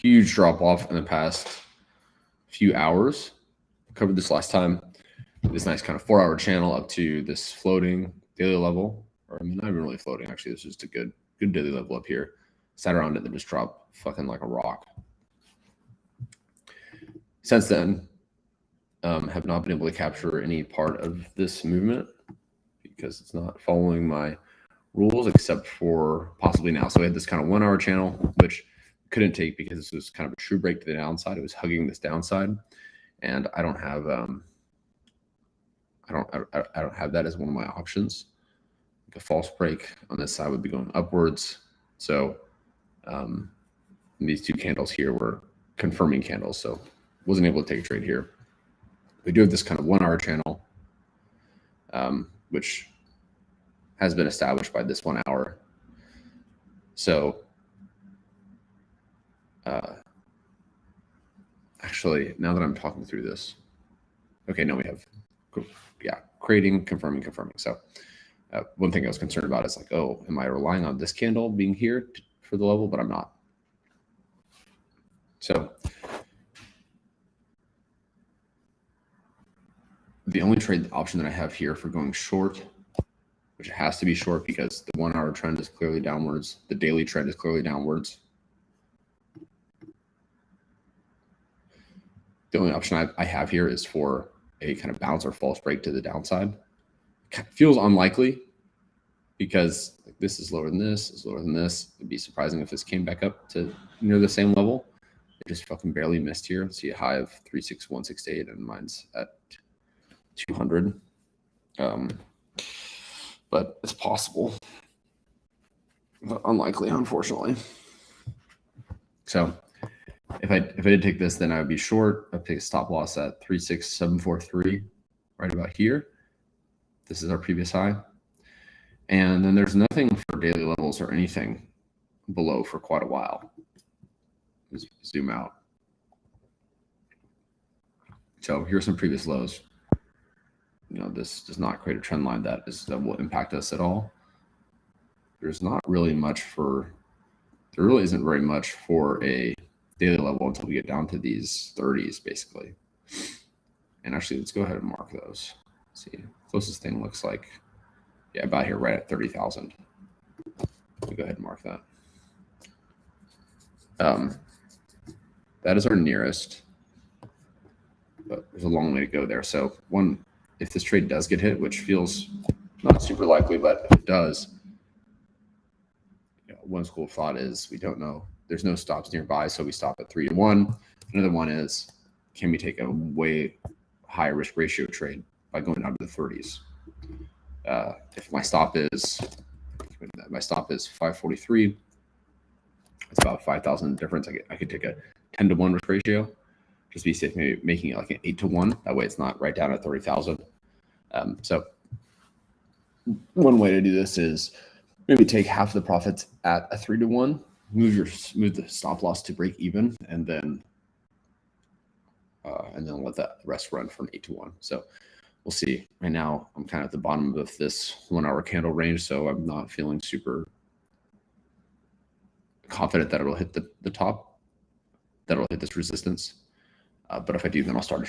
huge drop off in the past few hours. I covered this last time. This nice kind of 4-hour channel up to this floating daily level, or I mean, not even really floating. Actually, this is just a good daily level up here. Sat around it, then just dropped fucking like a rock. Since then, have not been able to capture any part of this movement because it's not following my rules except for possibly now. So I had this kind of 1-hour channel, which couldn't take because this was kind of a true break to the downside. It was hugging this downside, and I don't have I don't have that as one of my options. Like a false break on this side would be going upwards. So these two candles here were confirming candles, so wasn't able to take a trade here. We do have this kind of 1-hour channel, which has been established by this 1 hour. So actually, now that I'm talking through this, okay, no, we have, yeah, creating, confirming. So one thing I was concerned about is like, oh, am I relying on this candle being here for the level? But I'm not. So the only trade option that I have here for going short, which has to be short because the 1-hour trend is clearly downwards. The daily trend is clearly downwards. The only option I have here is for a kind of bounce or false break to the downside. It feels unlikely because this is lower than this, is lower than this. It'd be surprising if this came back up to near the same level. It just fucking barely missed here. See a high of 36168 and mine's at 200. But it's possible, but unlikely, unfortunately. So if I did take this, then I would be short. I'd take a stop loss at 36743, right about here. This is our previous high. And then there's nothing for daily levels or anything below for quite a while. Let's zoom out. So here's some previous lows. You know, this does not create a trend line that will impact us at all. There's not really much for, there really isn't very much for a daily level until we get down to these 30s, basically. And actually, let's go ahead and mark those. Let's see, closest thing looks like, yeah, about here, right at 30,000. We'll go ahead and mark that. That is our nearest, but there's a long way to go there. So if this trade does get hit, which feels not super likely, but if it does, you know, one school of thought is we don't know. There's no stops nearby, so we stop at 3 to 1. Another one is, can we take a way higher risk ratio trade by going down to the 30s? If my stop is 543, it's about 5,000 difference. I could take a 10 to 1 risk ratio, just be safe, maybe making it like an 8 to 1. That way it's not right down at 30,000. So one way to do this is maybe take half the profits at a 3 to 1, move the stop loss to break even, and then let that rest run from 8 to 1. So we'll see. Right now, I'm kind of at the bottom of this 1 hour candle range, so I'm not feeling super confident that it'll hit the top, that it'll hit this resistance. But if I do, then I'll start a